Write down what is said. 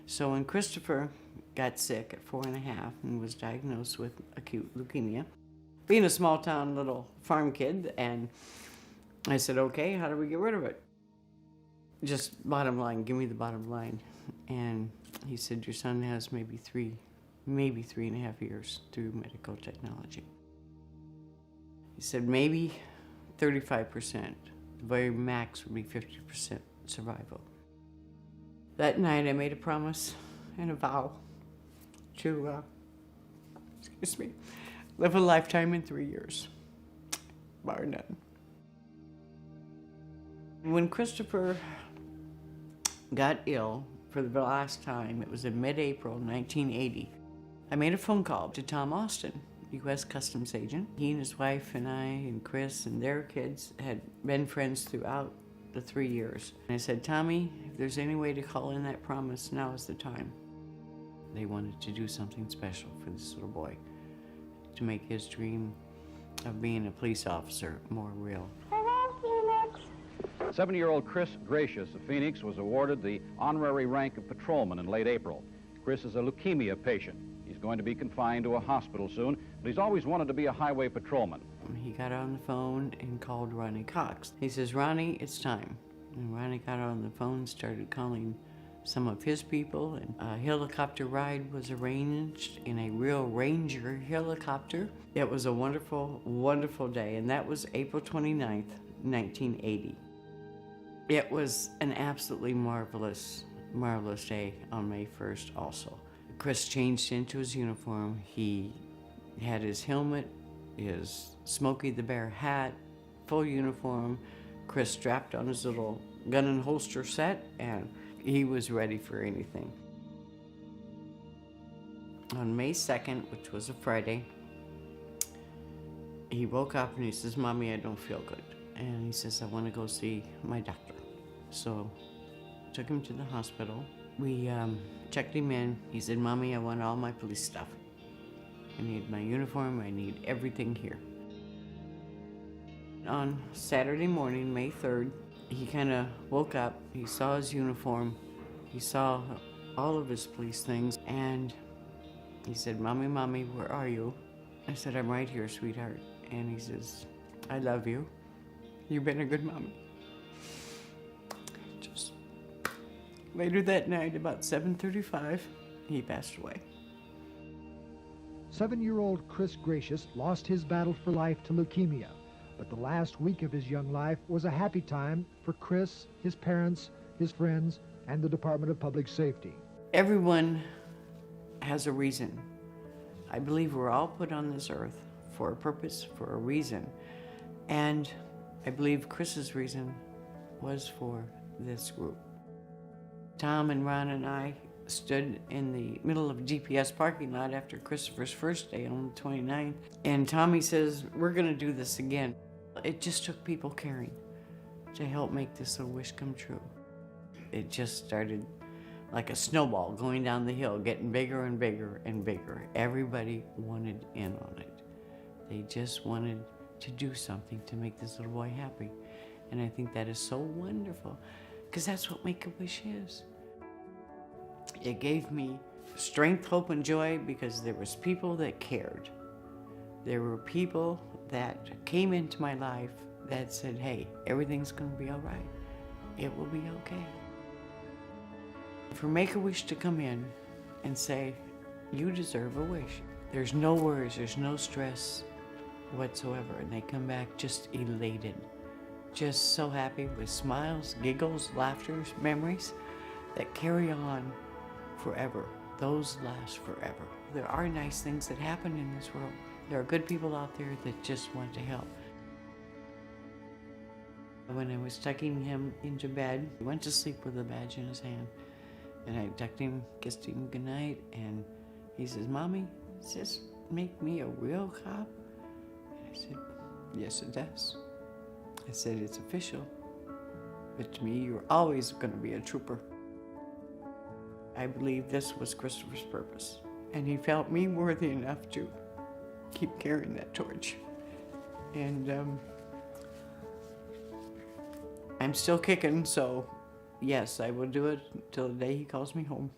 So when Christopher got sick at 4.5 and was diagnosed with acute leukemia, being a small town little farm kid, and I said, okay, how do we get rid of it? Just bottom line, give me the bottom line. And he said, your son has maybe 3.5 years through medical technology. He said, maybe 35%, the very max would be 50% survival. That night I made a promise and a vow to, live a lifetime in 3 years, bar none. When Christopher got ill for the last time, it was in mid-April 1980, I made a phone call to Tom Austin, U.S. Customs agent. He and his wife and I and Chris and their kids had been friends throughout the 3 years. And I said, Tommy, if there's any way to call in that promise, now is the time. They wanted to do something special for this little boy, to make his dream of being a police officer more real. 7-year-old Chris Greicius of Phoenix was awarded the honorary rank of patrolman in late April. Chris is a leukemia patient. He's going to be confined to a hospital soon, but he's always wanted to be a highway patrolman. He got on the phone and called Ronnie Cox. He says, Ronnie, it's time. And Ronnie got on the phone, started calling some of his people, and a helicopter ride was arranged in a real Ranger helicopter. It was a wonderful, wonderful day, and that was April 29th, 1980. It was an absolutely marvelous, marvelous day on May 1st also. Chris changed into his uniform. He had his helmet, his Smokey the Bear hat, full uniform. Chris strapped on his little gun and holster set, and he was ready for anything. On May 2nd, which was a Friday, he woke up and he says, Mommy, I don't feel good. And he says, I want to go see my doctor. So took him to the hospital. We checked him in. He said, Mommy, I want all my police stuff. I need my uniform, I need everything here. On Saturday morning, May 3rd, he kind of woke up, he saw his uniform, he saw all of his police things, and he said, Mommy, Mommy, where are you? I said, I'm right here, sweetheart. And he says, I love you. You've been a good mommy. Just later that night, about 7:35, he passed away. 7-year-old Chris Greicius lost his battle for life to leukemia, but the last week of his young life was a happy time for Chris, his parents, his friends, and the Department of Public Safety. Everyone has a reason. I believe we're all put on this earth for a purpose, for a reason. And I believe Chris's reason was for this group. Tom and Ron and I stood in the middle of a GPS parking lot after Christopher's first day on the 29th. And Tommy says, we're gonna do this again. It just took people caring to help make this little wish come true. It just started like a snowball going down the hill, getting bigger and bigger and bigger. Everybody wanted in on it. They just wanted to do something to make this little boy happy. And I think that is so wonderful, because that's what Make-A-Wish is. It gave me strength, hope, and joy because there was people that cared. There were people that came into my life that said, hey, everything's gonna be all right. It will be okay. For Make-A-Wish to come in and say, you deserve a wish. There's no worries, there's no stress whatsoever. And they come back just elated, just so happy with smiles, giggles, laughter, memories that carry on forever. Those last forever. There are nice things that happen in this world. There are good people out there that just want to help. When I was tucking him into bed, he went to sleep with a badge in his hand. And I tucked him, kissed him goodnight, and he says, Mommy, does this make me a real cop? And I said, yes, it does. I said, it's official, but to me, you're always going to be a trooper. I believe this was Christopher's purpose, and he felt me worthy enough to keep carrying that torch. And I'm still kicking, so yes, I will do it until the day he calls me home.